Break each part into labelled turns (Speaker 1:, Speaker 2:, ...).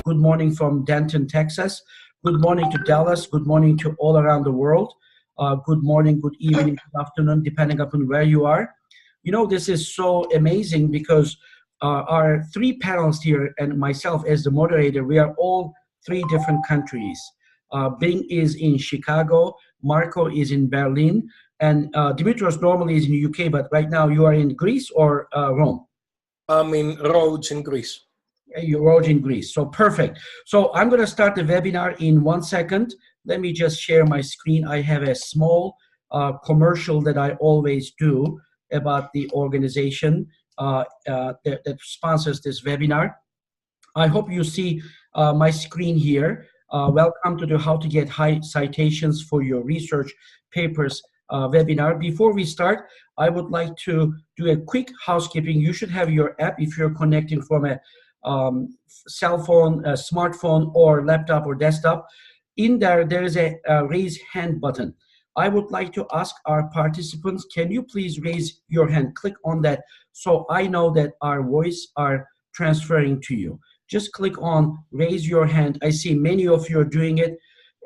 Speaker 1: Good morning from Denton, Texas. Good morning to Dallas. Good morning to all around the world. Good morning, good evening, good afternoon, depending upon where you are. You know, this is so amazing because our three panelists here and myself as the moderator, we are all three different countries. Bing is in Chicago, Marko is in Berlin, and Dimitrios normally is in the UK, but right now you are in Greece or Rome?
Speaker 2: I'm in Rhodes in Greece.
Speaker 1: You're Rhodes in Greece, so perfect. So I'm going to start the webinar in 1 second. Let me just share my screen. I have a small commercial that I always do about the organization that sponsors this webinar. I hope you see my screen here. Welcome to the How to Get High Citations for Your Research Papers webinar. Before we start, I would like to do a quick housekeeping. You should have your app if you're connecting from a cell phone, a smartphone, or laptop or desktop. In there, there is a raise hand button. I would like to ask our participants, can you please raise your hand? Click on that so I know that our voice are transferring to you. Just click on raise your hand. I see many of you are doing it,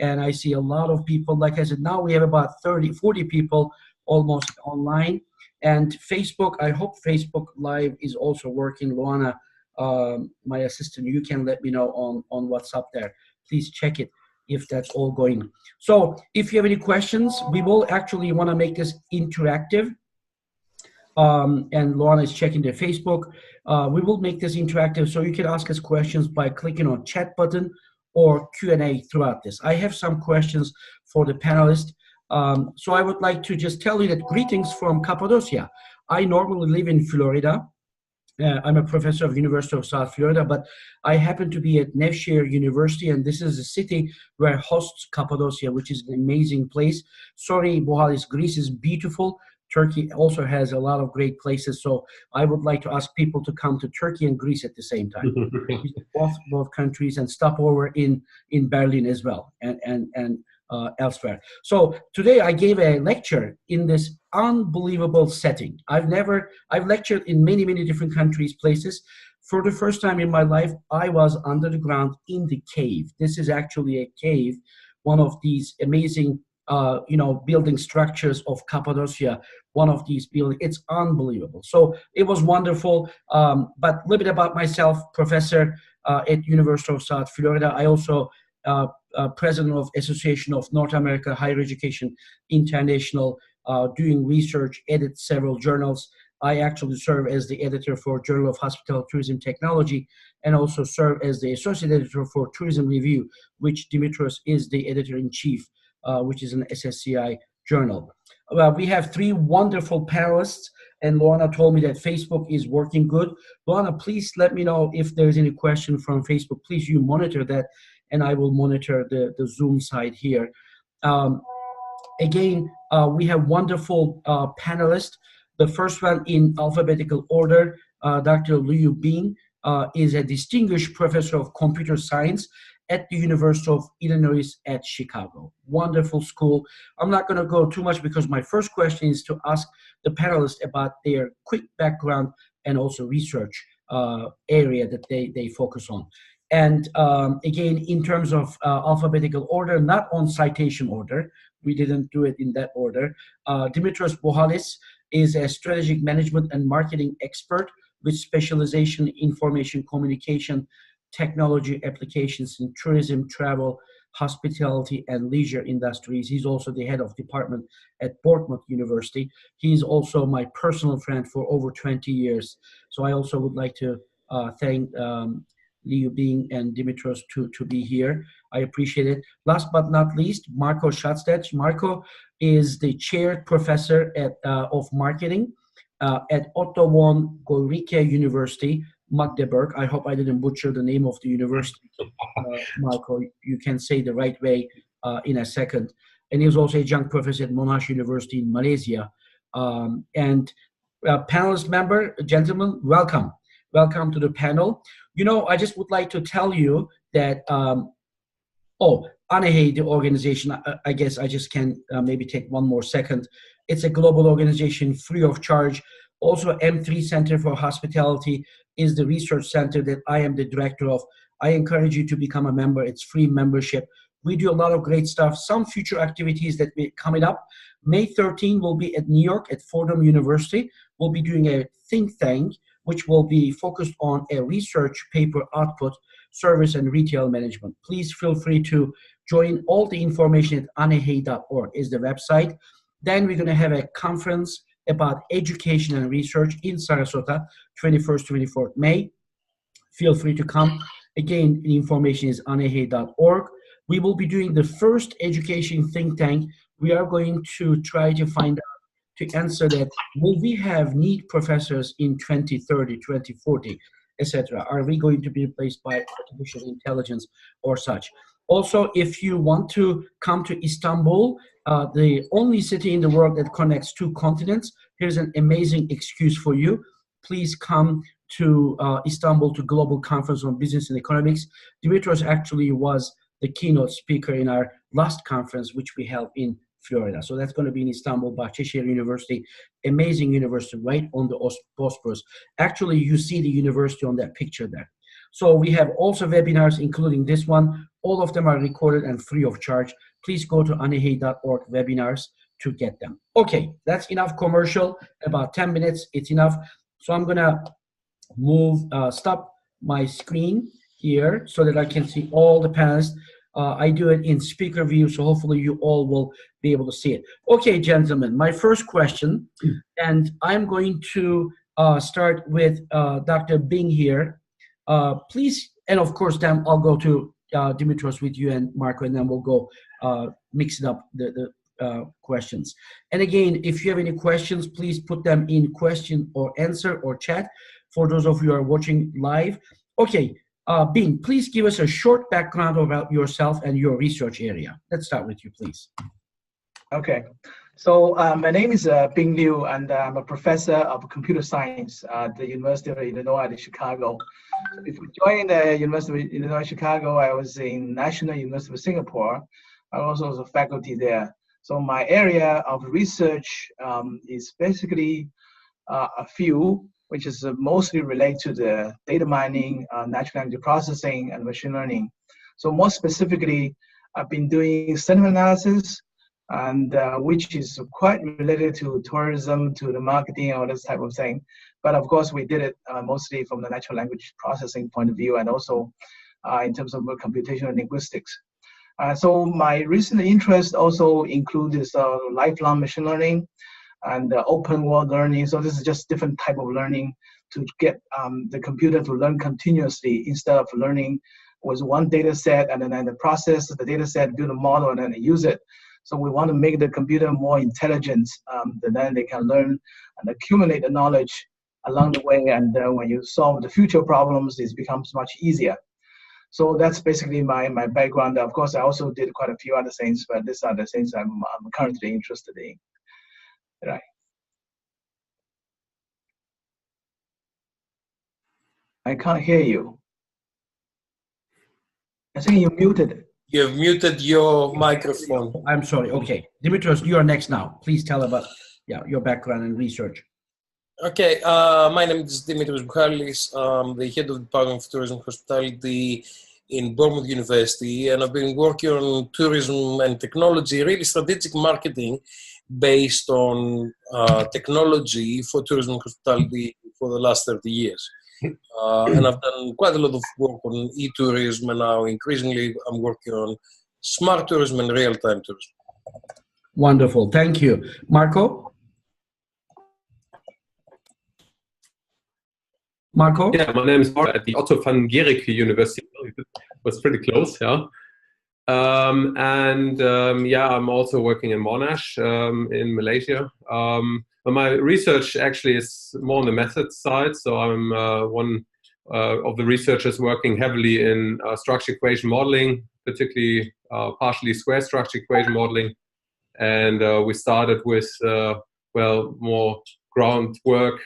Speaker 1: and I see a lot of people. Like I said, now we have about 30, 40 people almost online. And Facebook, I hope Facebook Live is also working. Luana, my assistant, you can let me know on WhatsApp there. Please check it if that's all going. So if you have any questions, we will actually want to make this interactive. And Luana is checking the Facebook. We will make this interactive so you can ask us questions by clicking on chat button or Q&A throughout this. I have some questions for the panelists. So I would like to just tell you that greetings from Cappadocia. I normally live in Florida. I'm a professor of University of South Florida, but I happen to be at Nevşehir University, and this is a city where hosts Cappadocia, which is an amazing place. Sorry, Buhalis, Greece is beautiful. Turkey also has a lot of great places, so I would like to ask people to come to Turkey and Greece at the same time. both countries, and stop over in Berlin as well, and elsewhere. So today I gave a lecture in this unbelievable setting. I've lectured in many different countries, places. For the first time in my life, I was under the ground in the cave. This is actually a cave, one of these amazing building structures of Cappadocia, one of these buildings. It's unbelievable. So it was wonderful. But a little bit about myself, professor at University of South Florida. I also president of Association of North America Higher Education International, doing research, edit several journals. I actually serve as the editor for Journal of Hospitality Tourism Technology, and also serve as the associate editor for Tourism Review, which Dimitrios is the editor-in-chief, which is an SSCI journal. We have three wonderful panelists, and Luana told me that Facebook is working good. Luana, please let me know if there's any question from Facebook. Please, you monitor that, and I will monitor the Zoom side here. Again, we have wonderful panelists. The first one in alphabetical order, Dr. Liu Bing, is a distinguished professor of computer science at the University of Illinois at Chicago. Wonderful school. I'm not going to go too much because my first question is to ask the panelists about their quick background and also research area that they focus on. And again, in terms of alphabetical order, not on citation order, we didn't do it in that order. Dimitrios Buhalis is a strategic management and marketing expert with specialization in information communication, technology applications in tourism, travel, hospitality, and leisure industries. He's also the head of department at Bournemouth University. He's also my personal friend for over 20 years. So I also would like to thank Liu Bing and Dimitrios to be here. I appreciate it. Last but not least, Marko Sarstedt. Marko is the chair professor of marketing at Otto von Guericke University, Magdeburg. I hope I didn't butcher the name of the university. Marko, you can say the right way in a second. And he was also a young professor at Monash University in Malaysia. And panelist member, gentlemen, welcome. Welcome to the panel. You know, I just would like to tell you that, ANEHE, the organization, I guess I just can maybe take one more second. It's a global organization free of charge. Also, M3 Center for Hospitality is the research center that I am the director of. I encourage you to become a member. It's free membership. We do a lot of great stuff. Some future activities that will be coming up. May 13 will be at New York at Fordham University. We'll be doing a think tank, which will be focused on a research paper output, service, and retail management. Please feel free to join. All the information at anehey.org is the website. Then we're going to have a conference about education and research in Sarasota, 21st, 24th May. Feel free to come. Again, the information is anehey.org. We will be doing the first education think tank. We are going to try to find out, to answer that, will we have need professors in 2030, 2040, etc.? Are we going to be replaced by artificial intelligence or such? Also, if you want to come to Istanbul, the only city in the world that connects 2 continents, here's an amazing excuse for you. Please come to Istanbul to Global Conference on Business and Economics. Dimitrios actually was the keynote speaker in our last conference, which we held in Florida. So that's going to be in Istanbul, Bahçeşehir University, amazing university right on the Bosporus. Actually, you see the university on that picture there. So we have also webinars, including this one. All of them are recorded and free of charge. Please go to anehey.org webinars to get them. Okay, that's enough commercial, about 10 minutes, it's enough. So I'm gonna stop my screen here so that I can see all the panelists. I do it in speaker view, so hopefully you all will be able to see it. Okay, gentlemen, my first question, and I'm going to start with Dr. Bing here. Please, and of course, then I'll go to Dimitrios with you and Marko, and then we'll go mix it up, the questions. And again, if you have any questions, please put them in question or answer or chat for those of you who are watching live. Okay, Bing, please give us a short background about yourself and your research area. Let's start with you, please.
Speaker 3: Okay, so my name is Bing Liu, and I'm a professor of computer science at the University of Illinois at Chicago. So before joining the University of Illinois Chicago, I was in National University of Singapore. I also was a faculty there. So my area of research is basically a few, which is mostly related to the data mining, natural language processing, and machine learning. So more specifically, I've been doing sentiment analysis, and which is quite related to tourism, to the marketing, all this type of thing. But of course, we did it mostly from the natural language processing point of view, and also in terms of computational linguistics. So my recent interest also includes lifelong machine learning and open world learning. So this is just different type of learning to get the computer to learn continuously instead of learning with one data set and then the process of the data set, build a model, and then use it. So we want to make the computer more intelligent, then they can learn and accumulate the knowledge along the way. And when you solve the future problems, it becomes much easier. So that's basically my background. Of course, I also did quite a few other things, but these are the things I'm currently interested in. Right. I can't hear you. I think you muted.
Speaker 2: You've muted your microphone.
Speaker 1: I'm sorry. Okay, Dimitrios, you are next now. Please tell about your background and research.
Speaker 2: Okay, my name is Dimitrios Buhalis. I'm the head of the Department of Tourism and Hospitality in Bournemouth University, and I've been working on tourism and technology, really strategic marketing based on technology for tourism and hospitality for the last 30 years. And I've done quite a lot of work on e-tourism, and now increasingly I'm working on smart tourism and real-time tourism.
Speaker 1: Wonderful, thank you. Marko? Marko?
Speaker 4: Yeah, my name is Marko at the Otto van Guericke University. It was pretty close, yeah. I'm also working in Monash in Malaysia. But my research actually is more on the method side. So I'm one of the researchers working heavily in structure equation modeling, particularly partially square structure equation modeling. And we started with, more groundwork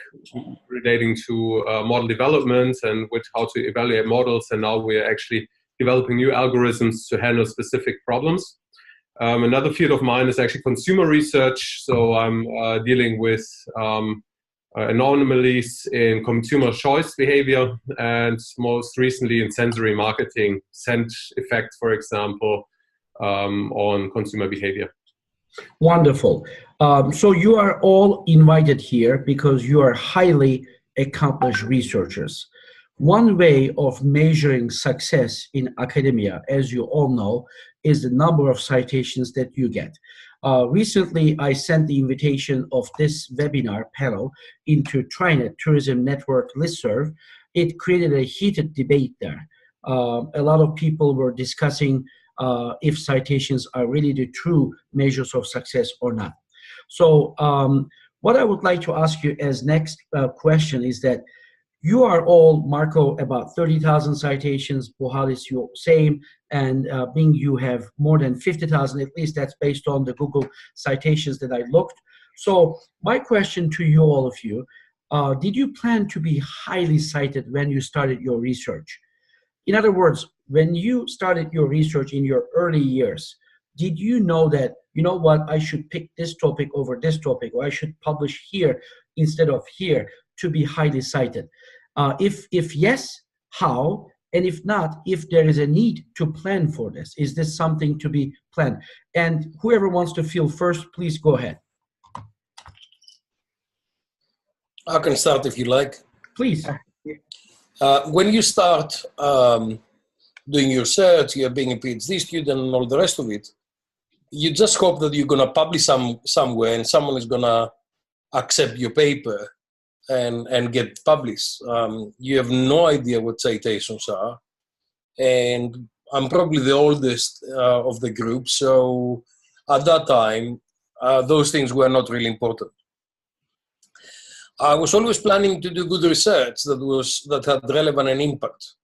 Speaker 4: relating to model development and with how to evaluate models. And now we're actually developing new algorithms to handle specific problems. Another field of mine is actually consumer research. So I'm dealing with anomalies in consumer choice behavior, and most recently in sensory marketing, scent effect, for example, on consumer behavior.
Speaker 1: Wonderful. So you are all invited here because you are highly accomplished researchers. One way of measuring success in academia, as you all know, is the number of citations that you get. Recently, I sent the invitation of this webinar panel into TriNet Tourism Network listserv. It created a heated debate there. A lot of people were discussing if citations are really the true measures of success or not. So what I would like to ask you as next question is that you are all, Marko, about 30,000 citations, Buhalis, you same, and Bing, you have more than 50,000, at least that's based on the Google citations that I looked. So my question to you, all of you, did you plan to be highly cited when you started your research? In other words, when you started your research in your early years, did you know that, you know what, I should pick this topic over this topic, or I should publish here instead of here to be highly cited? If yes, how? And if not, if there is a need to plan for this, is this something to be planned? And whoever wants to field first, please go ahead.
Speaker 2: I can start if you like.
Speaker 1: Please.
Speaker 2: When you start doing your research, you're being a PhD student and all the rest of it, you just hope that you're going to publish somewhere and someone is going to accept your paper and get published. You have no idea what citations are. And I'm probably the oldest of the group, so at that time, those things were not really important. I was always planning to do good research that had relevant and impact.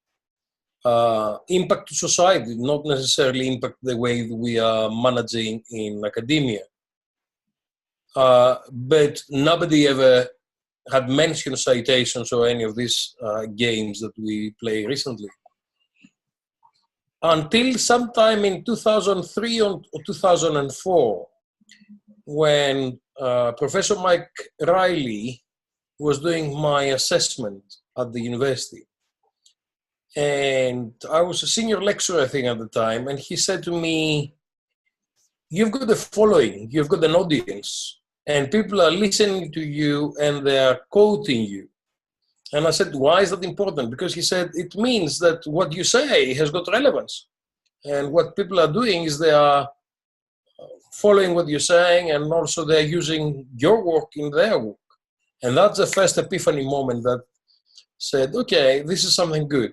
Speaker 2: Impact to society, not necessarily impact the way we are managing in academia. But nobody ever had mentioned citations or any of these games that we play recently. Until sometime in 2003 or 2004, when Professor Mike Riley was doing my assessment at the university. And I was a senior lecturer, I think, at the time, and he said to me, you've got a following, you've got an audience, and people are listening to you and they are quoting you. And I said, why is that important? Because he said, it means that what you say has got relevance. And what people are doing is they are following what you're saying, and also they're using your work in their work. And that's the first epiphany moment that said, okay, this is something good.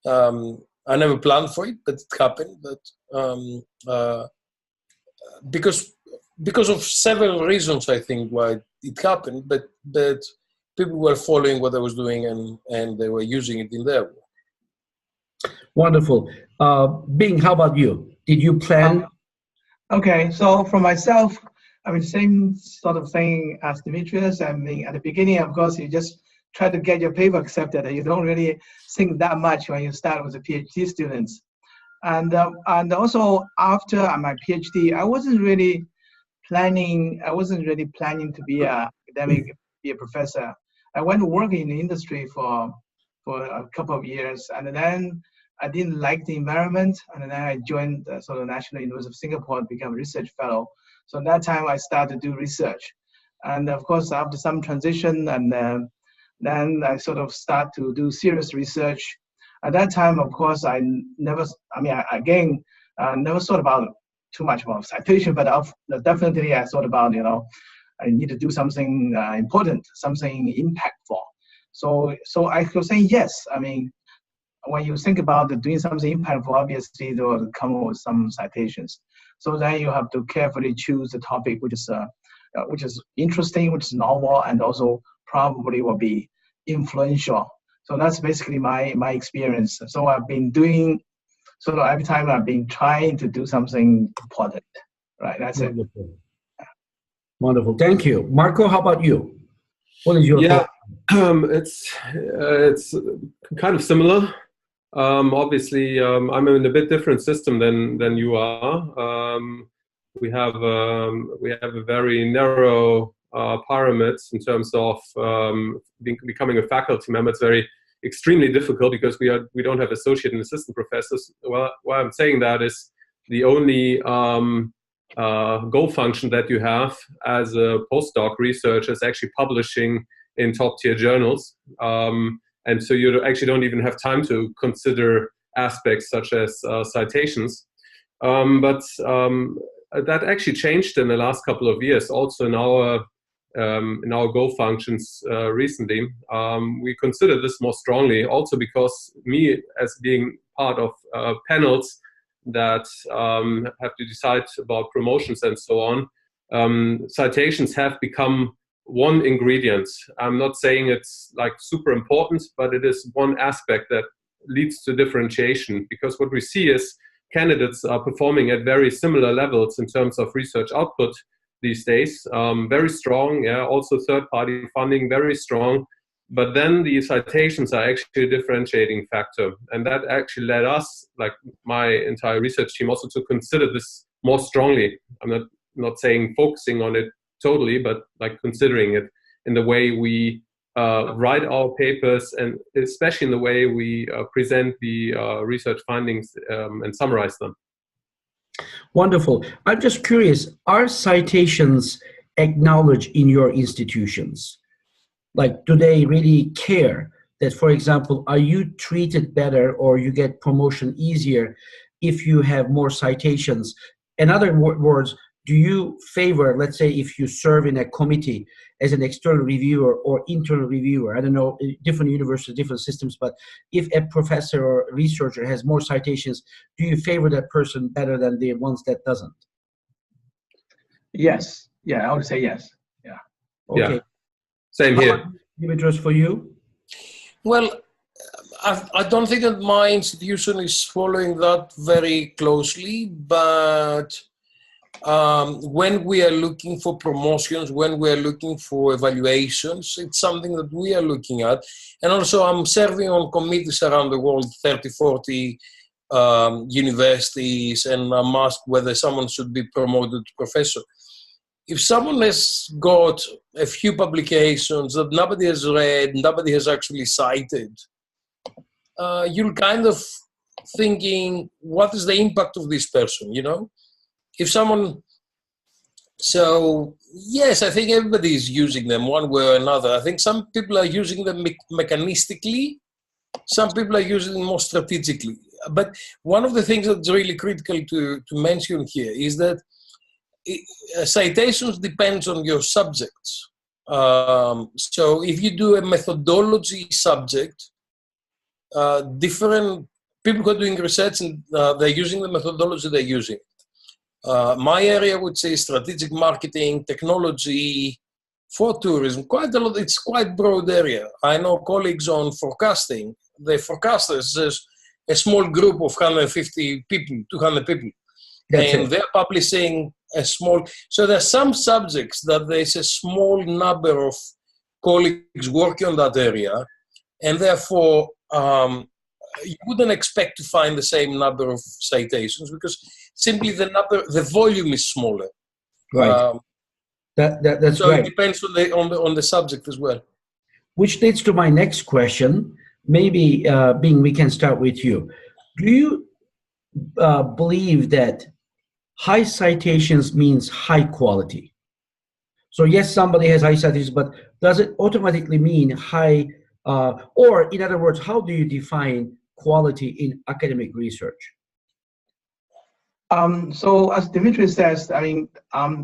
Speaker 2: I never planned for it, but it happened. But because of several reasons, I think, why it happened, but people were following what I was doing and they were using it in their work.
Speaker 1: Wonderful. Bing, how about you? Did you plan?
Speaker 3: Okay, so for myself, I mean, same sort of thing as Dimitrios. I mean, at the beginning, of course, you just try to get your paper accepted. You don't really think that much when you start with the PhD students. And also after my PhD, I wasn't really planning to be an academic, be a professor. I went to work in the industry for a couple of years, and then I didn't like the environment, and then I joined the sort of National University of Singapore and became a research fellow. So at that time, I started to do research. And of course, after some transition, and then I sort of start to do serious research. At that time, of course, I never thought about too much about citation, but definitely I thought about, I need to do something important, something impactful. So I could say yes. I mean, when you think about doing something impactful, obviously they will come with some citations. So then you have to carefully choose the topic which is interesting, which is novel, and also probably will be influential. So that's basically my experience. So I've been doing, sort of every time I've been trying to do something important, right? That's
Speaker 1: Wonderful. It. Wonderful. Thank you. Marko, how about you? What is your thought?
Speaker 4: It's kind of similar. Obviously, I'm in a bit different system than you are. We have a very narrow pyramids in terms of becoming a faculty member. It's extremely difficult because we don't have associate and assistant professors. Well, why I'm saying that is the only goal function that you have as a postdoc researcher is actually publishing in top-tier journals. And so you actually don't even have time to consider aspects such as citations. But that actually changed in the last couple of years. Also in our goal functions recently, we consider this more strongly. Also because me, as being part of panels that have to decide about promotions and so on, citations have become one ingredient. I'm not saying it's like super important, but it is one aspect that leads to differentiation, because what we see is candidates are performing at very similar levels in terms of research output these days, very strong, yeah, also third-party funding, very strong, but then the citations are actually a differentiating factor, and that actually led us, like my entire research team, also to consider this more strongly. I'm not saying focusing on it totally, but like considering it in the way we write our papers, and especially in the way we present the research findings and summarize them.
Speaker 1: Wonderful. I'm just curious, are citations acknowledged in your institutions? Like, do they really care that, for example, are you treated better or you get promotion easier if you have more citations? In other words, do you favor, let's say, if you serve in a committee as an external reviewer or internal reviewer, I don't know, different universities, different systems, but if a professor or researcher has more citations, do you favor that person better than the ones that doesn't?
Speaker 3: Yes. Yeah, I would say yes. Yeah.
Speaker 1: Okay.
Speaker 4: Yeah. Same here.
Speaker 1: Dimitrios, for you?
Speaker 2: Well, I don't think that my institution is following that very closely, but when we are looking for promotions, when we are looking for evaluations, it's something that we are looking at. And also I'm serving on committees around the world, 30, 40 universities, and I'm asked whether someone should be promoted to professor. If someone has got a few publications that nobody has read, nobody has actually cited, you're kind of thinking, what is the impact of this person, you know? If someone, so yes, I think everybody is using them one way or another. I think some people are using them mechanistically, some people are using them more strategically. But one of the things that's really critical to mention here is that citations depends on your subjects. So if you do a methodology subject, different people who are doing research and they're using the methodology they're using. My area would say strategic marketing, technology, for tourism, quite a lot. It's quite broad area. I know colleagues on forecasting. The forecasters is a small group of 150 people, 200 people. And they're publishing a small, so there's some subjects that there's a small number of colleagues working on that area, and therefore you wouldn't expect to find the same number of citations because simply the volume is smaller.
Speaker 1: Right. That's
Speaker 2: so
Speaker 1: right.
Speaker 2: It depends on the subject as well.
Speaker 1: Which leads to my next question. Maybe, Bing, we can start with you. Do you believe that high citations means high quality? So yes, somebody has high citations, but does it automatically mean high, or in other words, how do you define quality in academic research?
Speaker 3: So as Dimitrios says, I mean,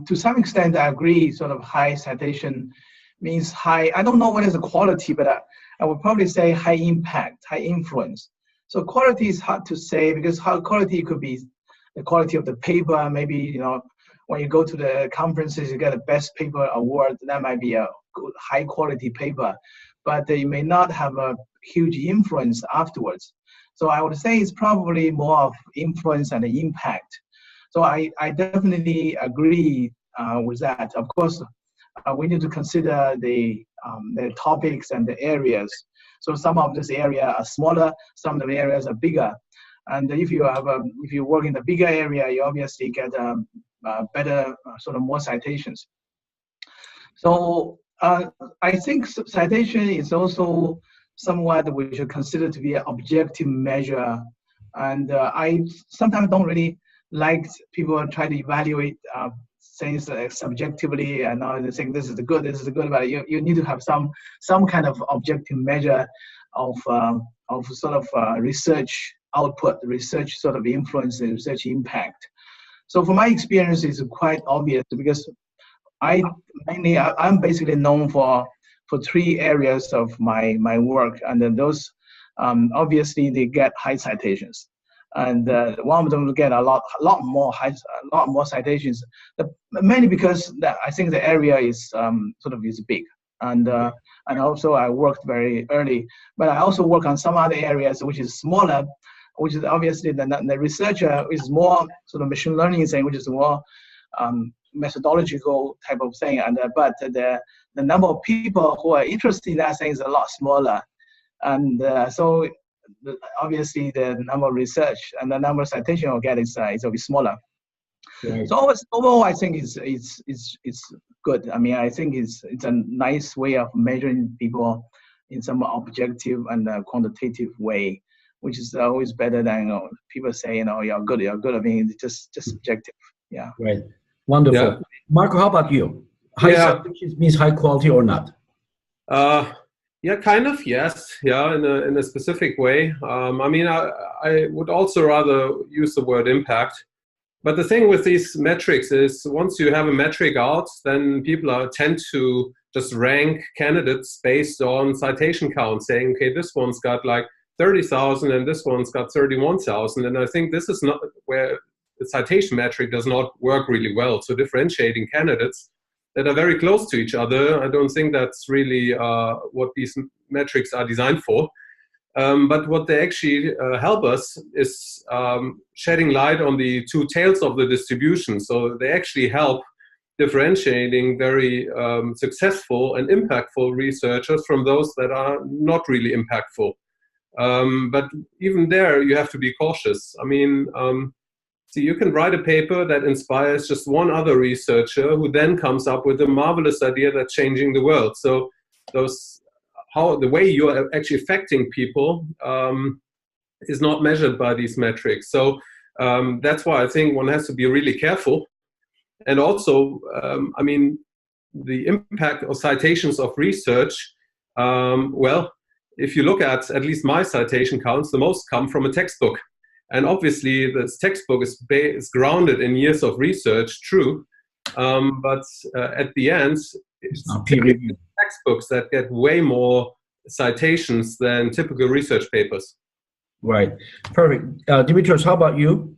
Speaker 3: to some extent, I agree, sort of high citation means high, I don't know what is the quality, but I would probably say high impact, high influence. So quality is hard to say because how quality could be the quality of the paper. Maybe, you know, when you go to the conferences, you get a best paper award, that might be a good high quality paper, but you may not have a huge influence afterwards. So I would say it's probably more of influence and impact. So I definitely agree with that. Of course, we need to consider the topics and the areas. So some of this area are smaller, some of the areas are bigger. And if you work in the bigger area, you obviously get better, sort of more citations. So I think citation is also somewhat we should consider to be an objective measure. And I sometimes don't really like people try to evaluate things subjectively, and they think this is the good, but you need to have some kind of objective measure of sort of research output, research sort of influence, research impact. So from my experience, it's quite obvious because I'm basically known for 3 areas of my work, and then those obviously they get high citations, and one of them will get a lot more citations, mainly because I think the area is sort of is big, and also I worked very early, but I also work on some other areas which is smaller, which is obviously the researcher is more sort of machine learning thing, which is more methodological type of thing, and but the number of people who are interested in that thing is a lot smaller, and so obviously the number of research and the number of citation will get is a bit smaller. Right. So overall, I think it's good. I mean, I think it's a nice way of measuring people in some objective and quantitative way, which is always better than people say, you're good. I mean, it's just subjective. Yeah.
Speaker 1: Right. Wonderful.
Speaker 4: Yeah.
Speaker 1: Marko, how about you? High citations means high quality or not?
Speaker 4: Yeah, kind of, yes. Yeah, in a specific way. I mean, I would also rather use the word impact. But the thing with these metrics is once you have a metric out, then people tend to just rank candidates based on citation count, saying, okay, this one's got like 30,000 and this one's got 31,000. And I think this is not where the citation metric does not work really well. So differentiating candidates that are very close to each other, I don't think that's really what these metrics are designed for. But what they actually help us is shedding light on the 2 tails of the distribution. So they actually help differentiating very successful and impactful researchers from those that are not really impactful. But even there, you have to be cautious. I mean, see, you can write a paper that inspires just one other researcher who then comes up with a marvelous idea that's changing the world. So the way you are actually affecting people is not measured by these metrics. So that's why I think one has to be really careful. And also, I mean, the impact of citations of research, well, if you look at least my citation counts, the most come from a textbook. And obviously, this textbook is grounded in years of research, true. But at the end, it's textbooks that get way more citations than typical research papers.
Speaker 1: Right. Perfect. Dimitrios, how about you?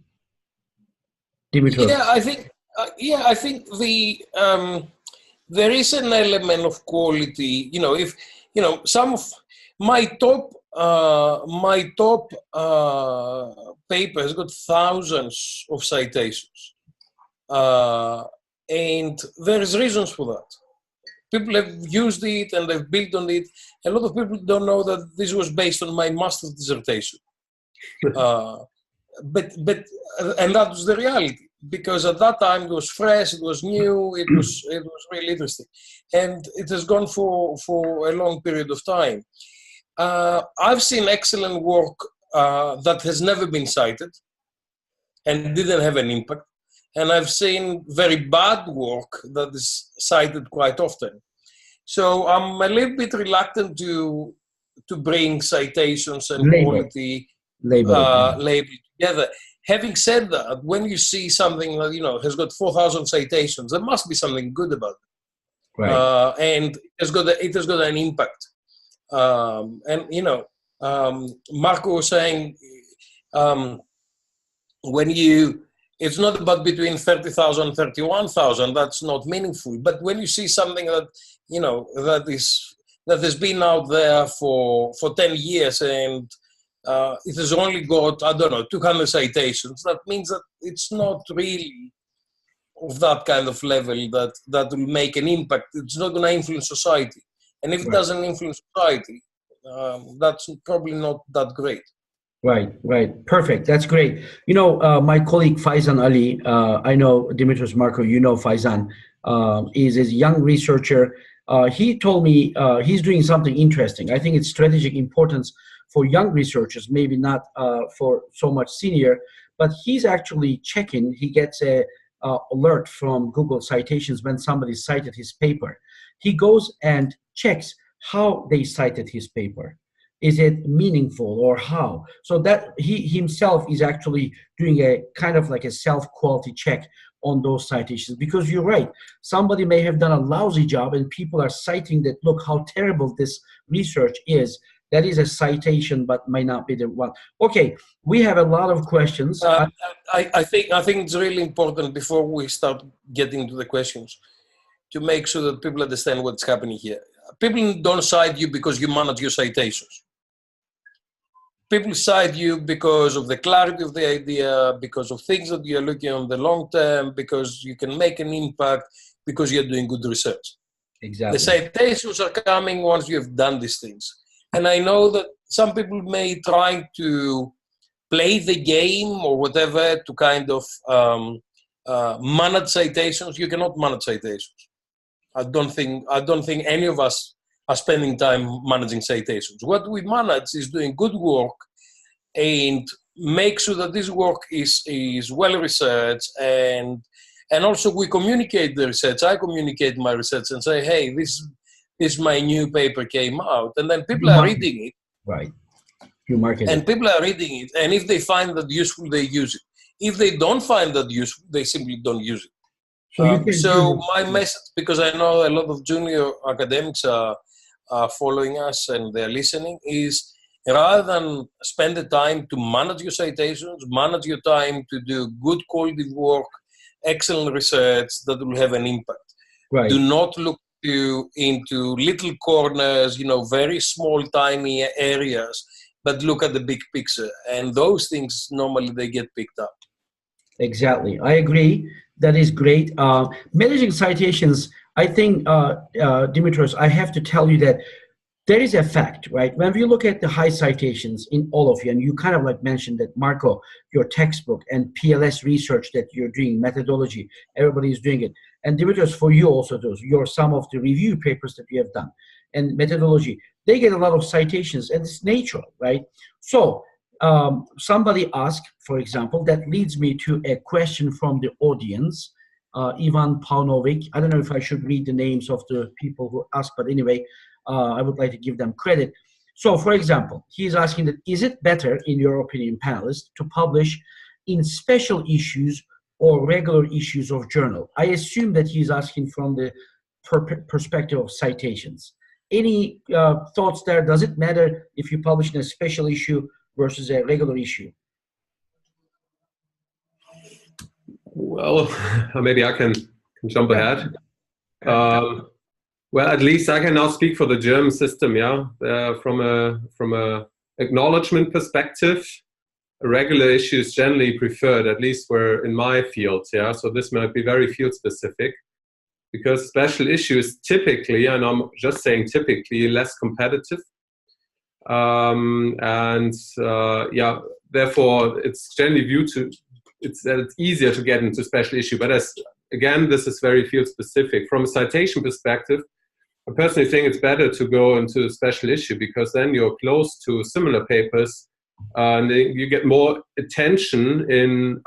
Speaker 1: Dimitrios.
Speaker 2: Yeah, I think there is an element of quality. If some of my top paper has got thousands of citations, and there is reasons for that. People have used it and they've built on it. A lot of people don't know that this was based on my master's dissertation, but and that was the reality, because at that time it was fresh, it was new, it was really interesting, and it has gone for a long period of time. I've seen excellent work that has never been cited and didn't have an impact. And I've seen very bad work that is cited quite often. So I'm a little bit reluctant to bring citations and quality label together. Having said that, when you see something that has got 4,000 citations, there must be something good about it. Right. And it has got an impact. Marko was saying, it's not about between 30,000 and 31,000, that's not meaningful. But when you see something that, that has been out there for 10 years and it has only got, 200 citations, that means that it's not really of that kind of level that will make an impact. It's not going to influence society. And if it doesn't influence society, that's probably not that great.
Speaker 1: Right. Perfect. That's great. My colleague Faizan Ali, I know Dimitrios, Marko, Faizan. is a young researcher. He told me he's doing something interesting. I think it's strategic importance for young researchers, maybe not for so much senior, but he's actually checking. He gets a alert from Google Citations when somebody cited his paper. He goes and checks how they cited his paper. Is it meaningful or how? So that he himself is actually doing a kind of like a self-quality check on those citations, because you're right. Somebody may have done a lousy job and people are citing that, look how terrible this research is. That is a citation, but might not be the one. Okay, we have a lot of questions.
Speaker 2: I think it's really important before we start getting to the questions to make sure that people understand what's happening here. People don't cite you because you manage your citations. People cite you because of the clarity of the idea, because of things that you're looking on the long term, because you can make an impact, because you're doing good research.
Speaker 1: Exactly.
Speaker 2: The citations are coming once you have done these things. And I know that some people may try to play the game or whatever to kind of manage citations. You cannot manage citations. I don't think any of us are spending time managing citations. What we manage is doing good work and make sure that this work is well researched, and also we communicate the research. I communicate my research and say, hey, this my new paper came out, and then people are reading it.
Speaker 1: Right. You market
Speaker 2: and
Speaker 1: it.
Speaker 2: People are reading it, and if they find that useful, they use it. If they don't find that useful, they simply don't use it. So my message, because I know a lot of junior academics are following us and they're listening, is rather than spend the time to manage your citations, manage your time to do good quality work, excellent research that will have an impact.
Speaker 1: Right.
Speaker 2: Do not look into little corners, very small, tiny areas, but look at the big picture. And those things, normally they get picked up.
Speaker 1: Exactly. I agree. That is great. Managing citations, I think, Dimitrios, I have to tell you that there is a fact, right? When we look at the high citations in all of you, and you kind of like mentioned that, Marko, your textbook and PLS research that you're doing, methodology, everybody is doing it. And Dimitrios, for you also, some of the review papers that you have done and methodology, they get a lot of citations, and it's natural, right? So somebody asked, for example, that leads me to a question from the audience. Ivan Paunovic, I don't know if I should read the names of the people who asked, but anyway, I would like to give them credit. So, for example, he's asking that, is it better, in your opinion, panelists, to publish in special issues or regular issues of journal? I assume that he's asking from the perspective of citations. Any thoughts there? Does it matter if you publish in a special issue versus a regular issue?
Speaker 4: Well, maybe I can jump ahead. Well, at least I can now speak for the German system, yeah. From a acknowledgement perspective, regular issues generally preferred, at least were in my field, yeah. So this might be very field specific, because special issues typically, and I'm just saying typically, less competitive. Therefore it's generally viewed that it's easier to get into special issue. But again, this is very field specific. From a citation perspective, I personally think it's better to go into a special issue, because then you're close to similar papers and you get more attention in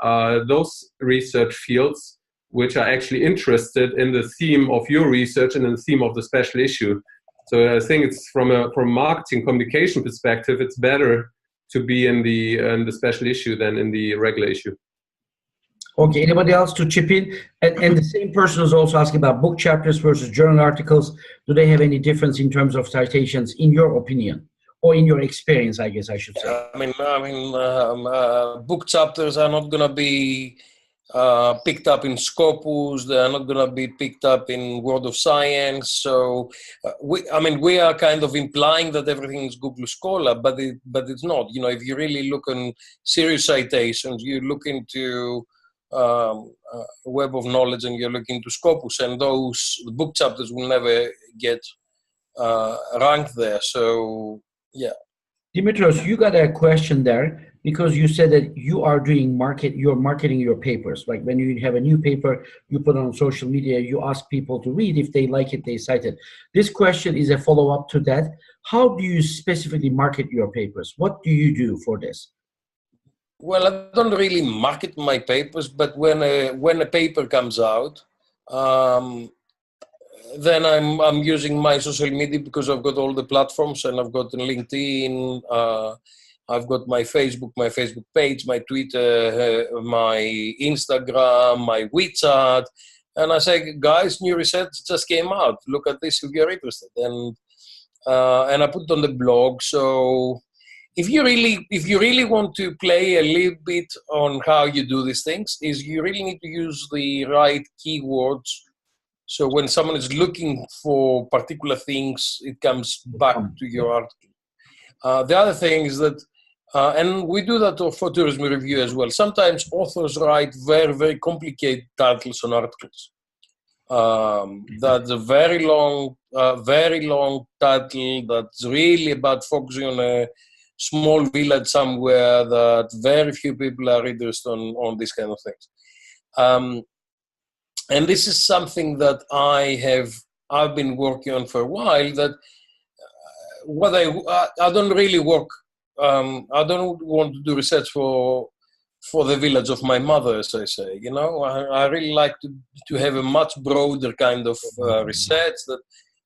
Speaker 4: those research fields which are actually interested in the theme of your research and in the theme of the special issue. So I think it's from a marketing communication perspective, it's better to be in the special issue than in the regular issue.
Speaker 1: Okay, anybody else to chip in? And the same person is also asking about book chapters versus journal articles. Do they have any difference in terms of citations, in your opinion, or in your experience, I guess I should say?
Speaker 2: Book chapters are not going to be picked up in Scopus. They are not going to be picked up in World of Science. So, we are kind of implying that everything is Google Scholar, but it's not. If you really look on serious citations, you look into Web of Knowledge and you're looking to Scopus, and those book chapters will never get ranked there. So, yeah.
Speaker 1: Dimitrios, you got a question there. because you said that you are doing you're marketing your papers. Like when you have a new paper, you put it on social media, you ask people to read. If they like it, they cite it. This question is a follow-up to that. How do you specifically market your papers? What do you do for this?
Speaker 2: Well, I don't really market my papers, but when a paper comes out, then I'm using my social media, because I've got all the platforms, and I've got LinkedIn, I've got my Facebook page, my Twitter, my Instagram, my WeChat, and I say, guys, new research just came out. Look at this if you're interested, and I put it on the blog. So if you really want to play a little bit on how you do these things, is you really need to use the right keywords. So when someone is looking for particular things, it comes back to your article. The other thing is that, and we do that for Tourism Review as well, sometimes authors write very, very complicated titles on articles. That's a very long title that's really about focusing on a small village somewhere that very few people are interested on these kind of things. And this is something that I've been working on for a while, that I don't really work, I don't want to do research for the village of my mother, as I say. You know, I really like to have a much broader kind of research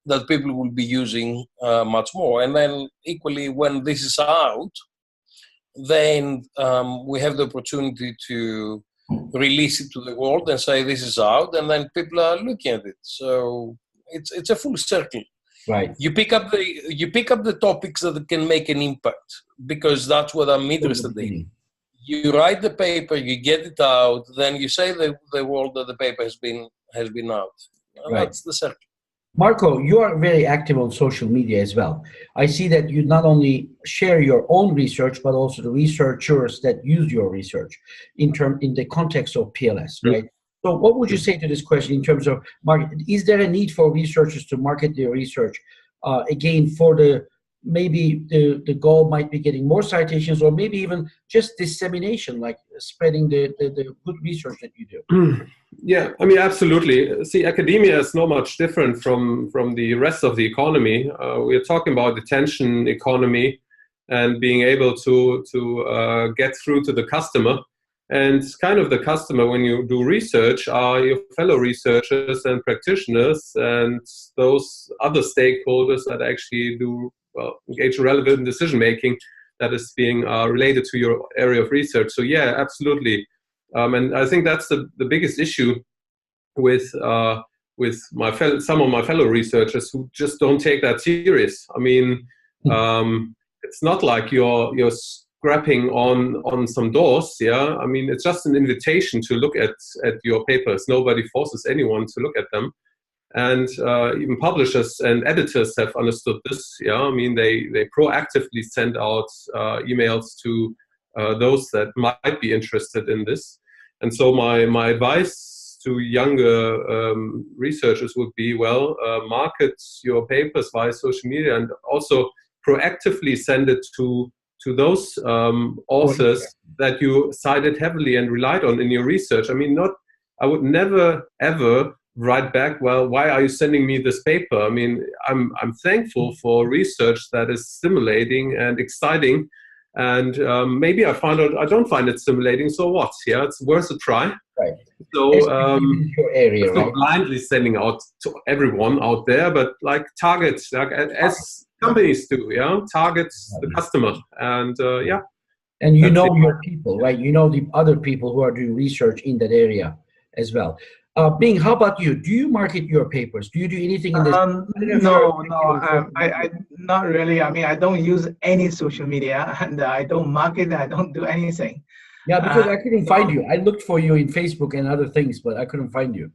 Speaker 2: that people will be using much more. And then equally, when this is out, then we have the opportunity to release it to the world and say this is out, and then people are looking at it. So it's a full circle.
Speaker 1: Right.
Speaker 2: You pick up the topics that can make an impact, because that's what I'm interested in. You write the paper, you get it out, then you say to the world that the paper has been out. And
Speaker 1: right.
Speaker 2: That's the circle.
Speaker 1: Marko, you are very active on social media as well. I see that you not only share your own research, but also the researchers that use your research in the context of PLS, right? So what would you say to this question in terms of market? Is there a need for researchers to market their research? Again, for maybe the goal might be getting more citations, or maybe even just dissemination, like spreading the good research that you do.
Speaker 4: Yeah, I mean, absolutely. See, academia is not much different from the rest of the economy. We're talking about attention economy and being able to get through to the customer. And kind of the customer, when you do research, are your fellow researchers and practitioners and those other stakeholders that actually engage in relevant decision-making that is being related to your area of research. So yeah, absolutely. And I think that's the biggest issue with some of my fellow researchers who just don't take that serious. I mean, it's not like you're scrapping on some doors. Yeah, I mean, it's just an invitation to look at your papers. Nobody forces anyone to look at them. And even publishers and editors have understood this. Yeah, I mean, they proactively send out emails to those that might be interested in this. And so my advice to younger researchers would be, market your papers via social media, and also proactively send it to those authors that you cited heavily and relied on in your research. I mean, I would never, ever write back, well, why are you sending me this paper? I mean, I'm thankful for research that is stimulating and exciting. And maybe I don't find it stimulating, so what? Yeah, it's worth a try.
Speaker 1: Right.
Speaker 4: So
Speaker 1: your area,
Speaker 4: not blindly sending out to everyone out there, but like targets, like as companies do, yeah, targets the customer, and yeah.
Speaker 1: And you know your people, right? You know the other people who are doing research in that area as well. Bing, how about you? Do you market your papers? Do you do anything in this?
Speaker 3: No, I not really. I mean, I don't use any social media, and I don't market. I don't do anything.
Speaker 1: Yeah, because I couldn't find you. I looked for you in Facebook and other things, but I couldn't find you.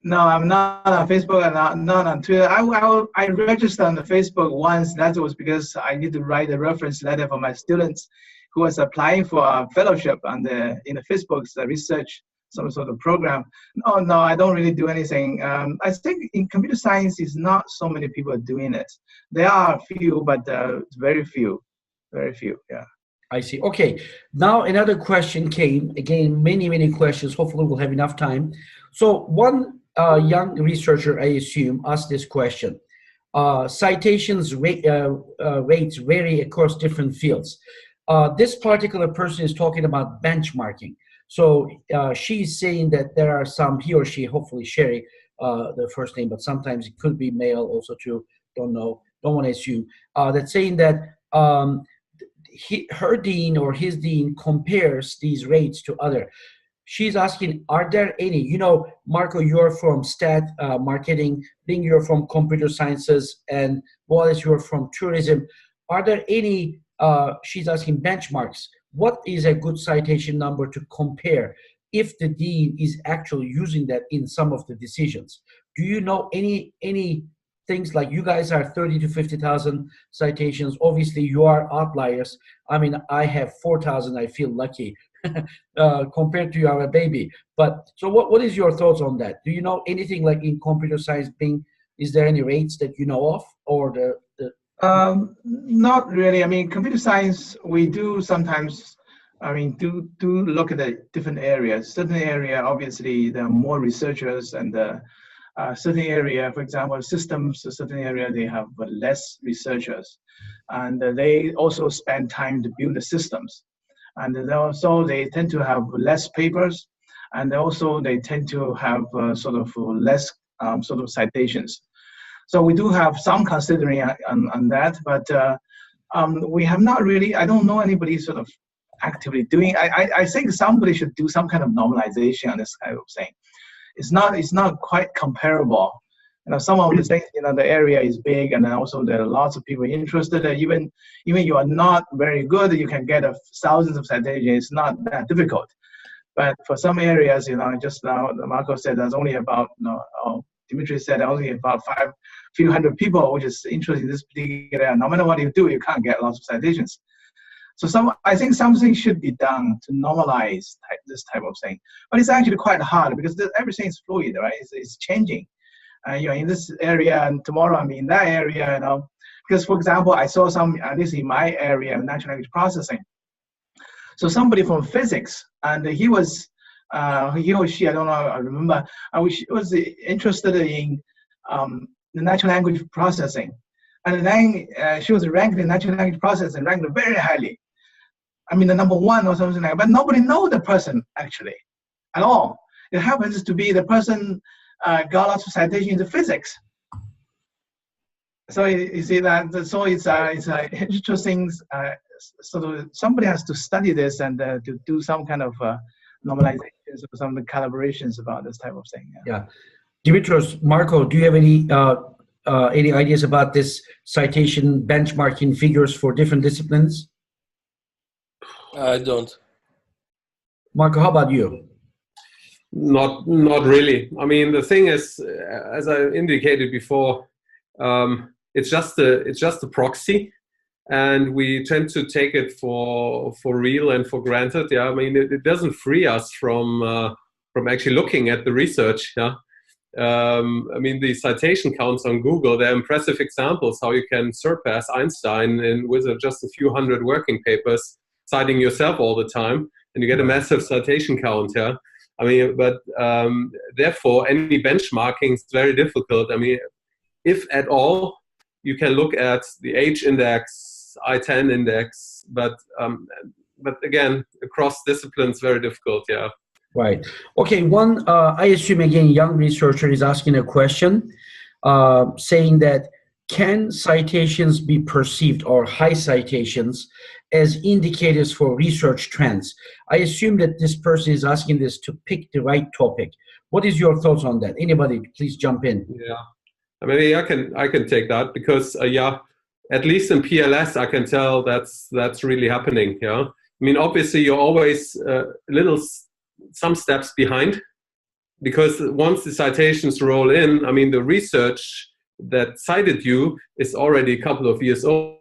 Speaker 3: No, I'm not on Facebook and not on Twitter. I registered on the Facebook once. That was because I need to write a reference letter for my students who was applying for a fellowship in the Facebook's research, some sort of program. No, I don't really do anything. I think in computer science, is not so many people doing it. There are a few, but very few, yeah.
Speaker 1: I see. Okay. Now another question came. Again, many questions. Hopefully we'll have enough time. So one young researcher, I assume, asked this question. Citations rates vary across different fields. This particular person is talking about benchmarking. So she's saying that there are some, he or she, hopefully Sherry, the first name, but sometimes it could be male also too, don't know, don't want to assume, that's saying that her dean or his dean compares these rates to other. She's asking, are there any, you know, Marko, you're from stat marketing, Bing, you're from computer sciences, and Buhalis, you're from tourism. Are there any, she's asking, benchmarks? What is a good citation number to compare if the dean is actually using that in some of the decisions? Do you know any things like you guys are 30 to 50,000 citations? Obviously, you are outliers. I mean, I have 4,000. I feel lucky compared to you, I'm a baby. But so what is your thoughts on that? Do you know anything like in computer science, Bing? Is there any rates that you know of, or the
Speaker 3: not really. I mean, computer science, we do sometimes, I mean, do look at the different areas. Certain area, obviously, there are more researchers, and certain area, for example, systems, a certain area, they have less researchers. And they also spend time to build the systems. And also they tend to have less papers, and also they tend to have sort of less sort of citations. So we do have some considering on that, but we have not really, I don't know anybody sort of actively doing, I think somebody should do some kind of normalization on this kind of thing. It's not quite comparable. You know, some of the things, you know, the area is big, and then also there are lots of people interested. Even you are not very good, you can get thousands of citations. It's not that difficult. But for some areas, you know, just now Marko said there's only about, you know, Dimitrios said only about few hundred people which is interested in this particular area. No matter what you do, you can't get lots of citations. So I think something should be done to normalize this type of thing. But it's actually quite hard because everything is fluid, right? It's changing. You know, in this area, and tomorrow I'm in that area, you know. Because, for example, I saw some, at least in my area, natural language processing. So somebody from physics, and he was, he or she, I don't know, I remember, was interested in the natural language processing. And then she was ranked in natural language processing, ranked very highly. I mean, the #1 or something like that, but nobody knows the person actually at all. It happens to be the person got lots of citations in physics. So you see that, so it's interesting, sort of somebody has to study this and to do some kind of normalizations or some collaborations about this type of thing.
Speaker 1: Yeah. Dimitrios, Marko, do you have any ideas about this citation benchmarking figures for different disciplines?
Speaker 2: I don't.
Speaker 1: Marko, how about you?
Speaker 4: Not really. I mean, the thing is, as I indicated before, it's just a proxy, and we tend to take it for real and for granted. Yeah, I mean, it doesn't free us from actually looking at the research. Yeah. I mean, the citation counts on Google, they're impressive examples how you can surpass Einstein with just a few hundred working papers, citing yourself all the time, and you get a massive citation count. Yeah. I mean, but therefore, any benchmarking is very difficult. I mean, if at all, you can look at the H index, I-10 index, but again, across disciplines, very difficult. Yeah.
Speaker 1: Right. Okay. One, I assume again, young researcher is asking a question, saying that can citations be perceived, or high citations, as indicators for research trends? I assume that this person is asking this to pick the right topic. What is your thoughts on that? Anybody, please jump in.
Speaker 4: Yeah, I mean, I can take that because yeah, at least in PLS, I can tell that's really happening. Yeah, I mean, obviously you're always some steps behind, because once the citations roll in, I mean, the research that cited you is already a couple of years old,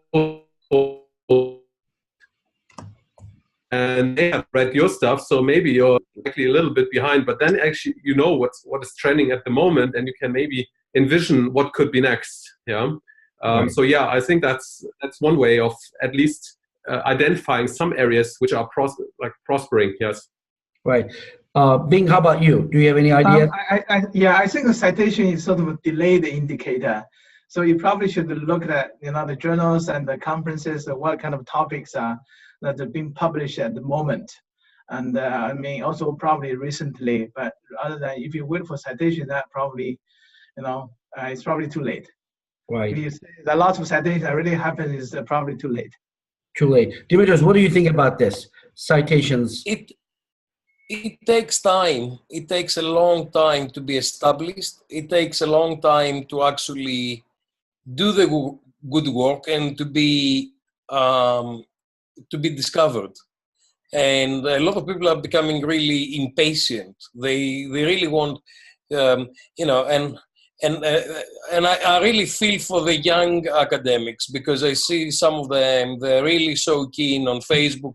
Speaker 4: and they have read your stuff, so maybe you're actually a little bit behind, but then actually you know what is trending at the moment, and you can maybe envision what could be next. Yeah.
Speaker 1: Right.
Speaker 4: So yeah, I think that's one way of at least identifying some areas which are prospering. Yes.
Speaker 1: Right. Bing, how about you? Do you have any idea?
Speaker 3: I think the citation is sort of a delayed indicator. So you probably should look at, the journals and the conferences, what kind of topics are that are being published at the moment. And also probably recently, but other than if you wait for citation, that probably, it's probably too late.
Speaker 1: Right.
Speaker 3: If you say that lots of citations that really happen, is probably too late.
Speaker 1: Too late. Dimitrios, what do you think about this? Citations.
Speaker 2: It takes time. It takes a long time to be established. It takes a long time to actually do the good work and to be discovered. And a lot of people are becoming really impatient. They really want, and I really feel for the young academics, because I see some of them, they're really so keen on Facebook,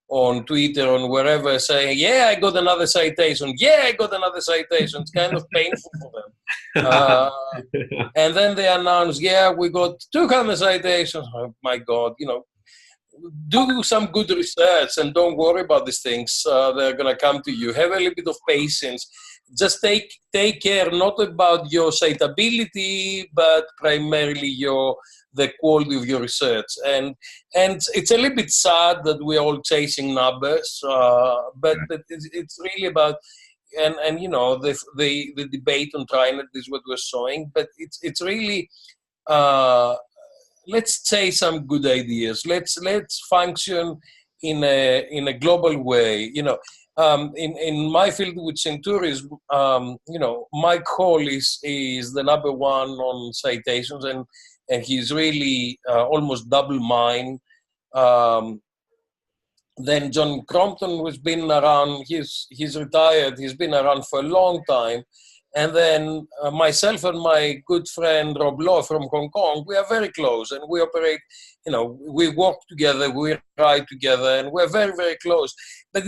Speaker 2: on Twitter, on wherever, saying, yeah, I got another citation. Yeah, I got another citation. It's kind of painful for them. And then they announce, yeah, we got 200 citations. Oh, my God, do some good research and don't worry about these things. They're going to come to you. Have a little bit of patience. Just take care not about your citability, but primarily the quality of your research. And it's a little bit sad that we're all chasing numbers, but it's really about, and the debate on TriNet is what we're showing, but it's really, let's say some good ideas. Let's function in a global way. In my field, which in tourism, Mike Hall is the number one on citations, and he's really almost double mine. Then John Crompton, who's been around, he's retired, he's been around for a long time. And then myself and my good friend Rob Law from Hong Kong, we are very close, and we operate, we work together, we write together, and we're very, very close. But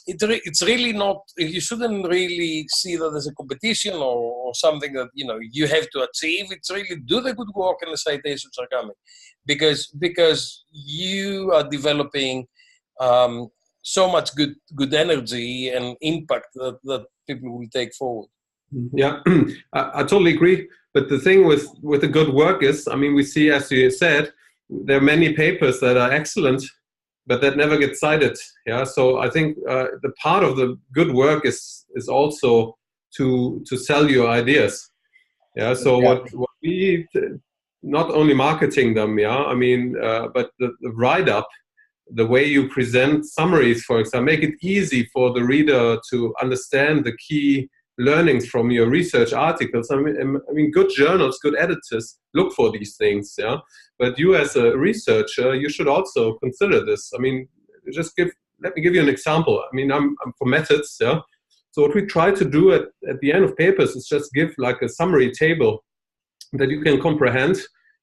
Speaker 2: it's really not, you shouldn't really see that as a competition or something that, you have to achieve. It's really do the good work and the citations are coming. Because you are developing so much good energy and impact that people will take forward.
Speaker 4: Yeah, I totally agree. But the thing with the good work is, we see, as you said, there are many papers that are excellent, but that never get cited. Yeah, so I think the part of the good work is also to sell your ideas. Yeah, so what we not only marketing them. Yeah, but the write up, the way you present summaries, for example, make it easy for the reader to understand the key learnings from your research articles. Good journals, good editors look for these things, yeah. But you, as a researcher, you should also consider this. Let me give you an example. I'm for methods, yeah. So what we try to do at the end of papers is just give like a summary table that you can comprehend,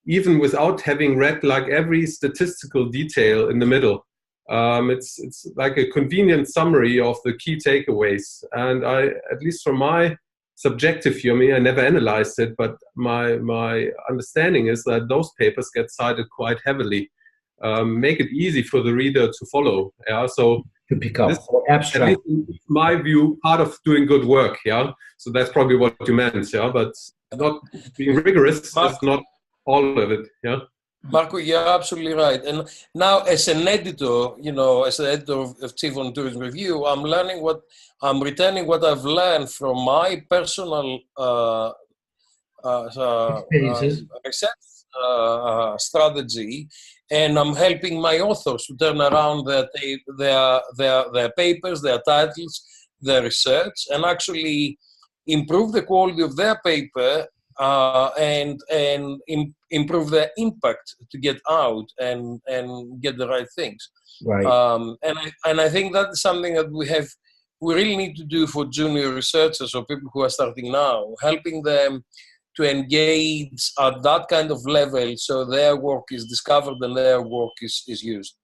Speaker 4: even without having read like every statistical detail in the middle. It's like a convenient summary of the key takeaways. And at least from my subjective view, I never analyzed it, but my understanding is that those papers get cited quite heavily. Make it easy for the reader to follow. Yeah, so
Speaker 1: to pick up abstract.
Speaker 4: In my view, part of doing good work. Yeah, so that's probably what you meant. Yeah, but not being rigorous is not all of it. Yeah.
Speaker 2: Marko, you're absolutely right. And now, as an editor, as the editor of Chief on Tourism Review, I'm returning what I've learned from my personal research strategy, and I'm helping my authors to turn around their papers, their titles, their research, and actually improve the quality of their paper and improve their impact to get out and get the right things.
Speaker 1: Right.
Speaker 2: And I think that's something that we really need to do for junior researchers or people who are starting now, helping them to engage at that kind of level so their work is discovered and their work is used.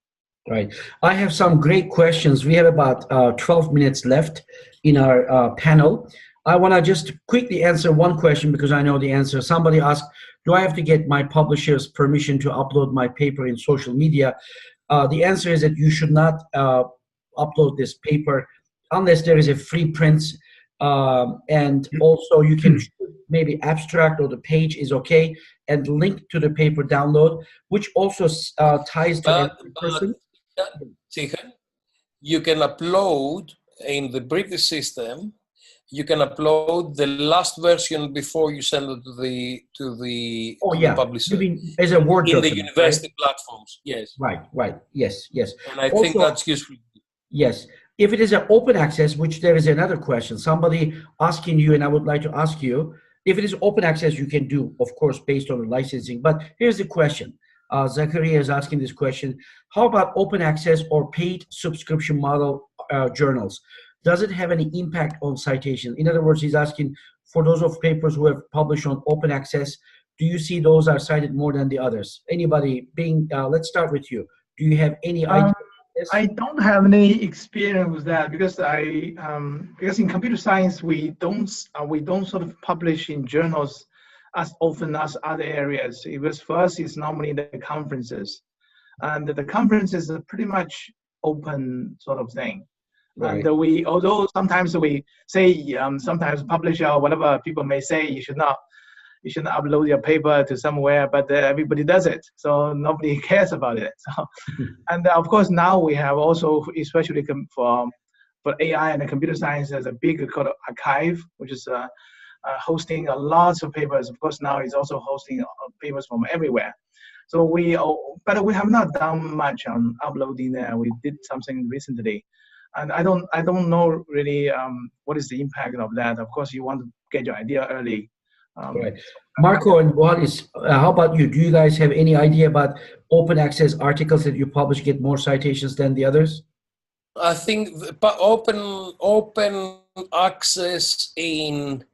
Speaker 1: Right. I have some great questions. We have about 12 minutes left in our panel. I want to just quickly answer one question because I know the answer. Somebody asked, do I have to get my publisher's permission to upload my paper in social media? The answer is that you should not upload this paper unless there is a free print, and also you can maybe abstract or the page is okay, and link to the paper download, which also ties to every person.
Speaker 2: You can upload in the British system. You can upload the last version before you send it to the publisher.
Speaker 1: You mean as a Word
Speaker 2: in
Speaker 1: document,
Speaker 2: the university platforms? Yes.
Speaker 1: Right. Yes.
Speaker 2: And I think that's useful.
Speaker 1: Yes. If it is an open access, which there is another question, somebody asking you, and I would like to ask you, if it is open access, you can do, of course, based on the licensing. But here's the question. Zachariah is asking this question. How about open access or paid subscription model journals? Does it have any impact on citation? In other words, he's asking, for those of papers who have published on open access, do you see those are cited more than the others? Anybody, Bing, let's start with you. Do you have any idea?
Speaker 3: I don't have any experience with that because because in computer science we don't sort of publish in journals as often as other areas. Because for us, it's normally the conferences, and the conferences are pretty much open sort of thing. Right. And although sometimes we say sometimes publisher or whatever people may say you should not upload your paper to somewhere, but everybody does it, so nobody cares about it. So, and of course now we have also, especially for AI and computer science, there's a big called archive, which is hosting a lot of papers. Of course now it's also hosting papers from everywhere. So but we have not done much on uploading there. We did something recently, and I don't know really what is the impact of that. Of course you want to get your idea early.
Speaker 1: Right. Marko and Buhalis, how about you? Do you guys have any idea about open access articles that you publish get more citations than the others?
Speaker 2: I think open access in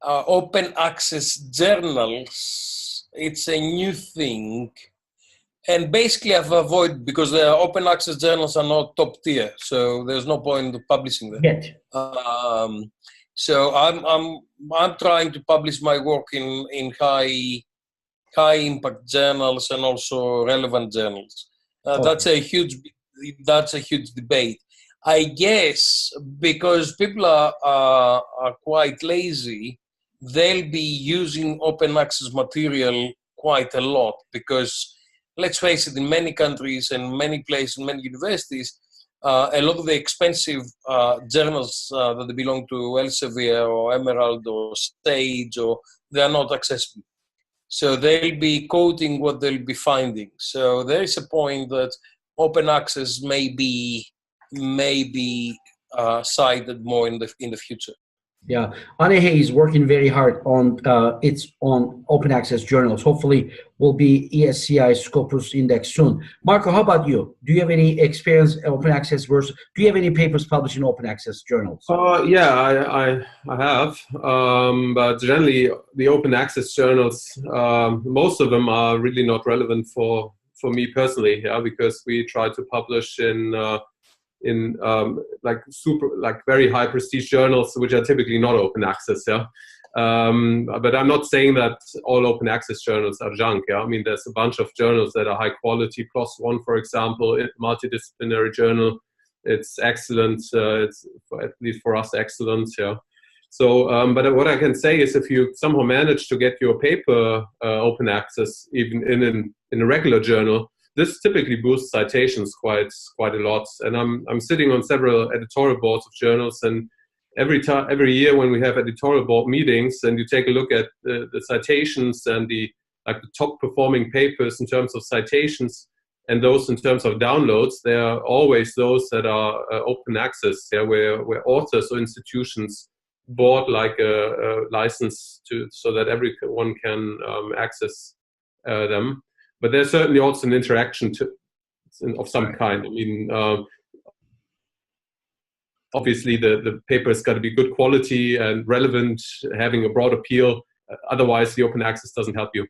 Speaker 2: open access journals, it's a new thing. And basically I've avoided, because the open access journals are not top tier, so there's no point in publishing them.
Speaker 1: Yet.
Speaker 2: So I'm trying to publish my work in high impact journals and also relevant journals.
Speaker 1: Okay.
Speaker 2: That's a huge debate. I guess because people are quite lazy, they'll be using open access material quite a lot, because let's face it, in many countries and many places, many universities, a lot of the expensive journals that belong to Elsevier or Emerald or Sage, they are not accessible. So they'll be quoting what they'll be finding. So there is a point that open access may be cited more in the future.
Speaker 1: Yeah, ANEHE is working very hard on its own open access journals. Hopefully, will be ESCI Scopus Index soon. Marko, how about you? Do you have any experience in open access versus? Do you have any papers published in open access journals?
Speaker 4: Yeah, I have. But generally, the open access journals, most of them are really not relevant for me personally. Yeah, because we try to publish in very high prestige journals, which are typically not open access. Yeah, but I'm not saying that all open access journals are junk. Yeah, I mean there's a bunch of journals that are high quality. PLOS ONE, for example, a multidisciplinary journal. It's excellent. It's at least for us excellent. Yeah. So, but what I can say is, if you somehow manage to get your paper open access, even in a regular journal, this typically boosts citations quite a lot. And I'm sitting on several editorial boards of journals, and every year when we have editorial board meetings, and you take a look at the citations and the top performing papers in terms of citations, and those in terms of downloads, there are always those that are open access, yeah, where authors or institutions bought like a license so that everyone can access them. But there's certainly also an interaction of some kind. I mean, obviously the paper's got to be good quality and relevant, having a broad appeal. Otherwise, the open access doesn't help you.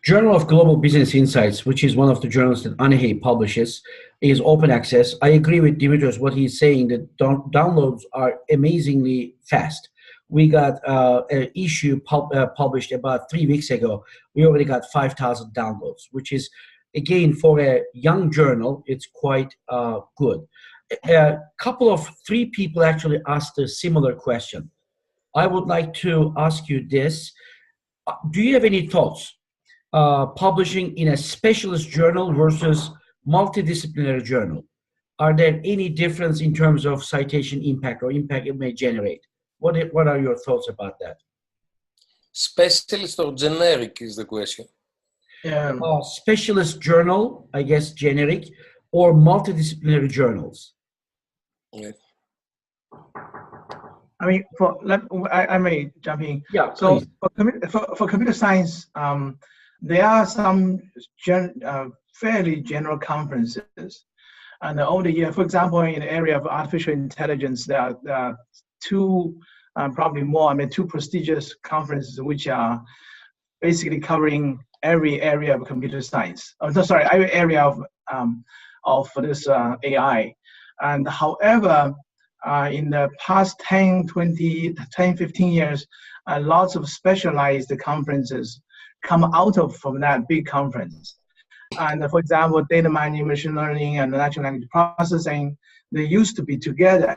Speaker 1: Journal of Global Business Insights, which is one of the journals that ANEHE publishes, is open access. I agree with Dimitrios, what he's saying, that downloads are amazingly fast. We got an issue published about 3 weeks ago. We already got 5,000 downloads, which is again, for a young journal, it's quite good. A couple of three people actually asked a similar question. I would like to ask you this. Do you have any thoughts? Publishing in a specialist journal versus multidisciplinary journal. Are there any difference in terms of citation impact or impact it may generate? What are your thoughts about that?
Speaker 2: Specialist or generic is the question.
Speaker 1: Specialist journal, I guess generic, or multidisciplinary journals.
Speaker 2: Yeah.
Speaker 3: I mean, I may jump in.
Speaker 1: Yeah,
Speaker 3: so
Speaker 1: please.
Speaker 3: For computer science, there are some fairly general conferences. And over the year, for example, in the area of artificial intelligence, there are two, probably more, two prestigious conferences which are basically covering every area of computer science. Every area of this AI. And however, in the past 10, 15 years, lots of specialized conferences come out from that big conference. And for example, data mining, machine learning, and natural language processing, they used to be together.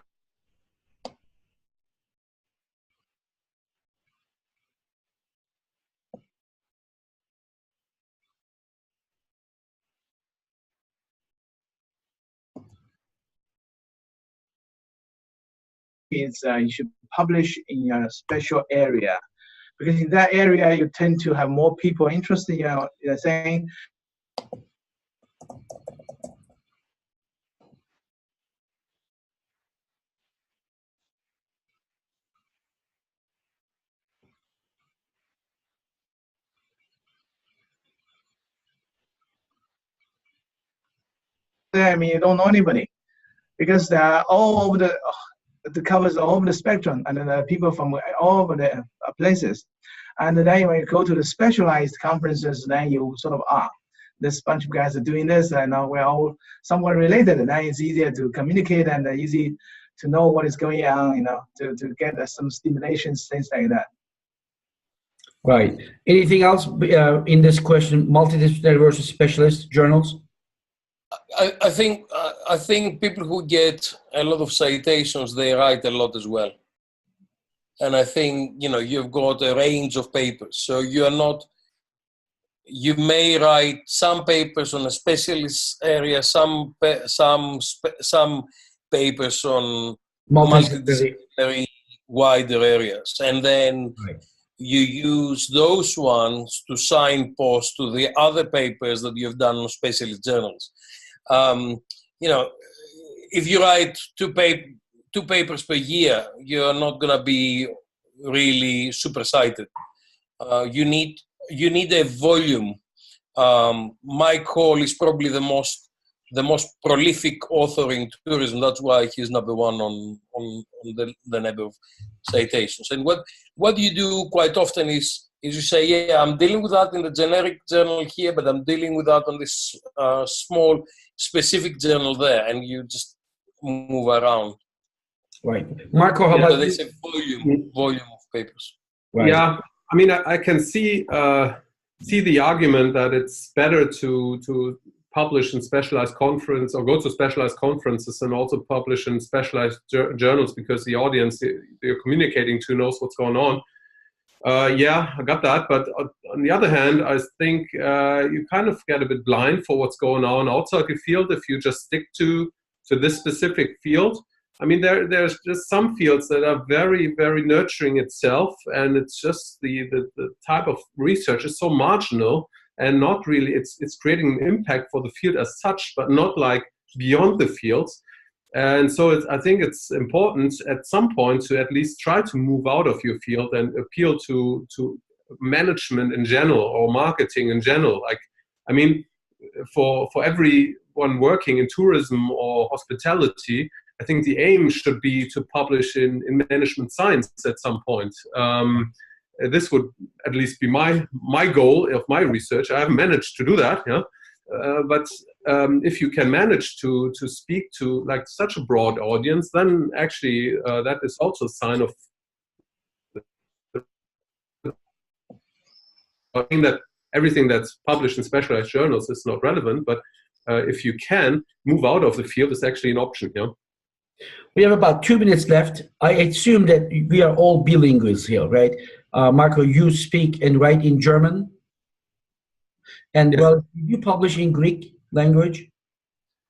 Speaker 3: You should publish in a special area, because in that area you tend to have more people interested in saying. You don't know anybody, because they are all over the covers all over the spectrum, and then people from all over the places. And then when you go to the specialized conferences, then you sort of this bunch of guys are doing this, and we're all somewhat related, and then it's easier to communicate and easy to know what is going on, to get some stimulations, things like that.
Speaker 1: Right. Anything else in this question, multidisciplinary versus specialist journals?
Speaker 2: I think people who get a lot of citations, they write a lot as well. And I think, you've got a range of papers. So you may write some papers on a specialist area, some papers on multidisciplinary wider areas. And then you use those ones to signpost to the other papers that you've done on specialist journals. If you write two papers per year, you're not going to be really super cited. You need a volume. Mike Hall is probably the most prolific author in tourism. That's why he's number one on the number of citations. And what you do quite often is you say, yeah, I'm dealing with that in the generic journal here, but I'm dealing with that on this small specific journal there, and you just move around.
Speaker 1: Right. Marko, how about
Speaker 2: there's a volume of papers.
Speaker 4: Right. Yeah, I can see the argument that it's better to publish in specialized conference or go to specialized conferences and also publish in specialized journals, because the audience you're communicating to knows what's going on. Yeah, I got that. But on the other hand, I think you kind of get a bit blind for what's going on outside the field if you just stick to this specific field. There's just some fields that are very, very nurturing itself, and it's just the type of research is so marginal and not really, it's creating an impact for the field as such, but not like beyond the fields. And so I think it's important at some point to at least try to move out of your field and appeal to management in general or marketing in general. For everyone working in tourism or hospitality, I think the aim should be to publish in management science at some point. This would at least be my goal of my research. I haven't managed to do that, but if you can manage to speak to like such a broad audience, then actually that is also a sign of. I think that everything that's published in specialized journals is not relevant, but if you can move out of the field, it's actually an option. Yeah.
Speaker 1: We have about 2 minutes left. I assume that we are all bilinguals here, right? Marko, you speak and write in German. And
Speaker 4: Yes.
Speaker 1: well, did you publish in Greek language?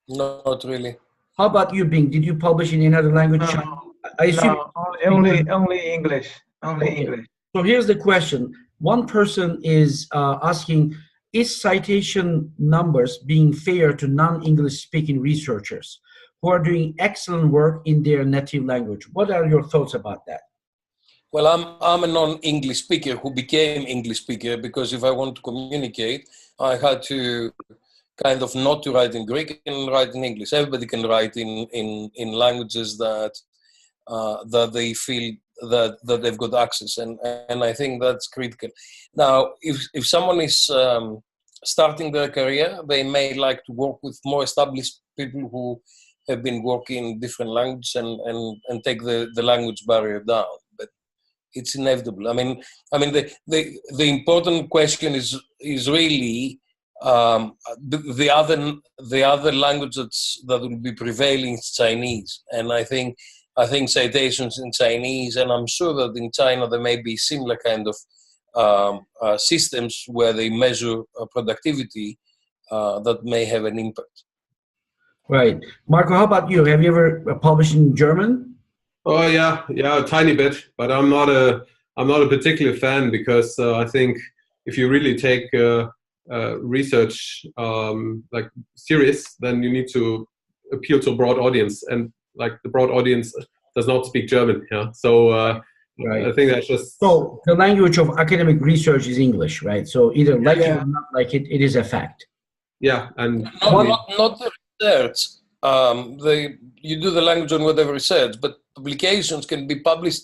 Speaker 2: No, not really.
Speaker 1: How about you, Bing? Did you publish in another language?
Speaker 3: No,
Speaker 1: I assume
Speaker 3: only English. Only
Speaker 1: Okay.
Speaker 3: English.
Speaker 1: So here's the question. One person is asking, is citation numbers being fair to non-English speaking researchers who are doing excellent work in their native language? What are your thoughts about that?
Speaker 2: Well, I'm a non-English speaker who became English speaker because if I want to communicate, I had to kind of not to write in Greek and write in English. Everybody can write in languages that they feel that they've got access, and I think that's critical. Now, if someone is starting their career, they may like to work with more established people who have been working in different languages and take the language barrier down. But it's inevitable. I mean, the important question is really the other language that will be prevailing is Chinese, and I think citations in Chinese, and I'm sure that in China there may be similar kind of systems where they measure productivity that may have an impact.
Speaker 1: Right. Marko, how about you? Have you ever published in German?
Speaker 4: Oh yeah, a tiny bit, but I'm not a particular fan because I think if you really take research like serious, then you need to appeal to a broad audience, and like the broad audience does not speak German. Yeah, so
Speaker 1: right.
Speaker 4: I think that's just
Speaker 1: so the language of academic research is English, right? So either like it or not like it, it is a fact.
Speaker 4: Yeah, and
Speaker 2: not the research. You do the language on whatever research, but publications can be published.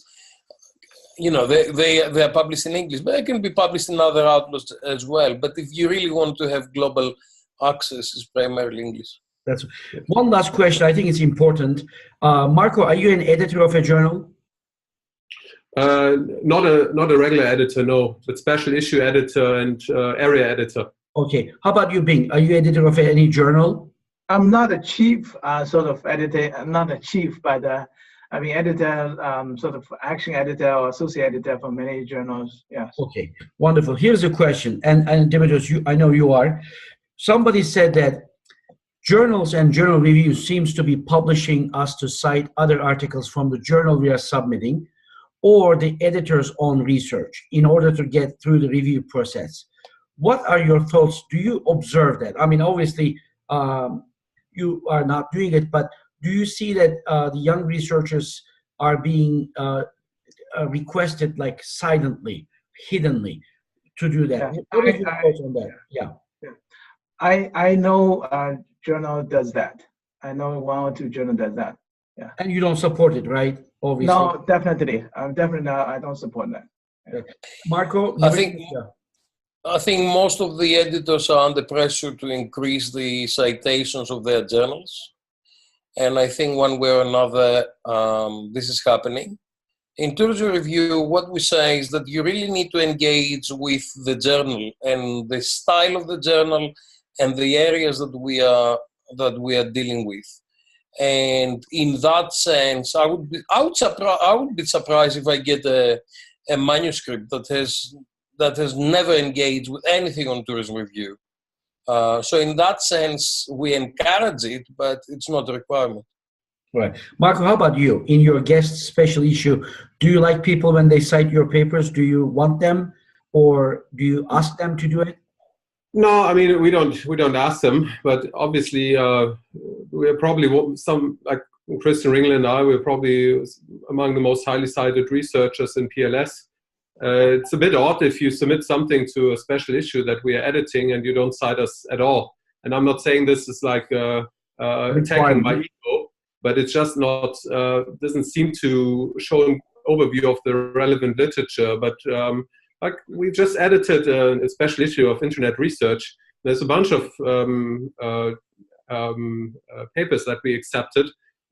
Speaker 2: You know, they are published in English, but they can be published in other outlets as well. But if you really want to have global access, it's primarily English.
Speaker 1: That's one last question. I think it's important. Marko, are you an editor of a journal?
Speaker 4: Not a regular editor, no, but special issue editor and area editor.
Speaker 1: Okay. How about you, Bing? Are you editor of any journal?
Speaker 3: I'm not a chief sort of editor. I'm not a chief, but I mean editor, sort of action editor or associate editor for many journals. Yes.
Speaker 1: Okay. Wonderful. Here's a question, and Dimitrios, I know you are. Somebody said that journals and journal reviews seems to be publishing us to cite other articles from the journal we are submitting, or the editor's own research in order to get through the review process. What are your thoughts? Do you observe that? I mean, obviously, you are not doing it, but do you see that the young researchers are being requested like silently, hiddenly to do that?
Speaker 3: Yeah.
Speaker 1: What are your thoughts on that? Yeah.
Speaker 3: I know journal does that. I know one or two journal does that. Yeah.
Speaker 1: And you don't support it, right? Obviously.
Speaker 3: No, definitely. Definitely not. I don't support that.
Speaker 1: Yeah. Marko,
Speaker 2: I think most of the editors are under pressure to increase the citations of their journals. And I think one way or another, this is happening. In tourism review, what we say is that you really need to engage with the journal and the style of the journal and the areas that we are dealing with. And in that sense, I would be surprised if I get a manuscript that has never engaged with anything on tourism review. So in that sense, we encourage it, but it's not a requirement.
Speaker 1: Right. Marko, how about you? In your guest special issue, do you like people when they cite your papers? Do you want them, or do you ask them to do it?
Speaker 4: No, I mean, we don't ask them, but obviously we're probably some, like Christian Ringler and I, we're probably among the most highly cited researchers in PLS. It's a bit odd if you submit something to a special issue that we are editing and you don't cite us at all. And I'm not saying this is like attacking my ego, but it's just not, doesn't seem to show an overview of the relevant literature. But like we just edited a special issue of Internet Research. There's a bunch of papers that we accepted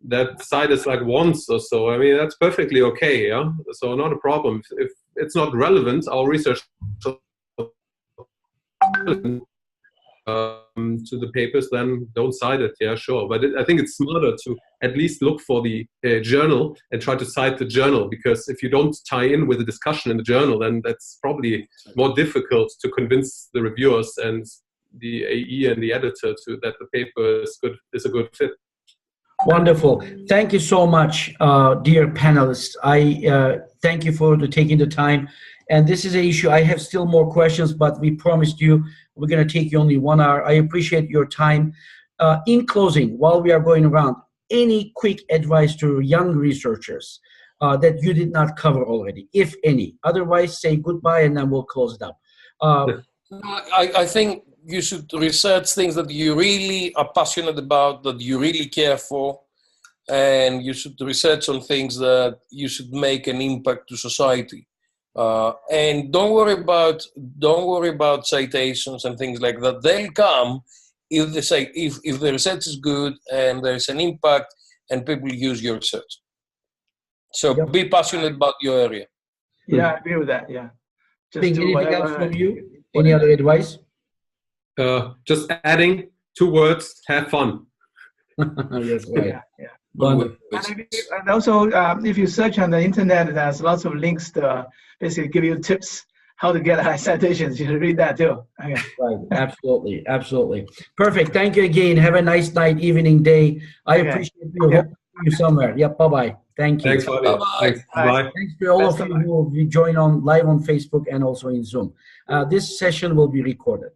Speaker 4: that cite us like once or so. I mean, that's perfectly okay, yeah? So not a problem. If it's not relevant, our research to the papers, then don't cite it. Yeah, sure. But I think it's smarter to at least look for the journal and try to cite the journal, because if you don't tie in with the discussion in the journal, then that's probably more difficult to convince the reviewers and the AE and the editor that the paper is a good fit.
Speaker 1: Wonderful. Thank you so much, dear panelists. I thank you for taking the time. And this is an issue. I have still more questions, but we promised you we're going to take you only 1 hour. I appreciate your time. In closing, while we are going around, any quick advice to young researchers that you did not cover already, if any? Otherwise, say goodbye and then we'll close it up.
Speaker 2: I think you should research things that you really are passionate about, that you really care for, and you should research on things that you should make an impact to society. And don't worry about citations and things like that. They'll come if the research is good and there's an impact and people use your research. So be passionate about your area.
Speaker 3: Yeah, I agree with that. Yeah. Just do
Speaker 1: anything else from you? Any other advice?
Speaker 4: Just adding 2 words: have fun.
Speaker 1: Yes, right.
Speaker 3: Yeah.
Speaker 1: And
Speaker 3: also, if you search on the internet, there's lots of links to basically give you tips how to get high citations. You should read that too. Okay.
Speaker 1: Right. Absolutely. Absolutely. Perfect. Thank you again. Have a nice night, evening, day. I appreciate you. Hope to see you somewhere. Yep. Bye-bye. Thank you.
Speaker 4: Thanks, buddy. Thanks. Bye.
Speaker 1: Thanks to all of you who join live on Facebook and also in Zoom. This session will be recorded.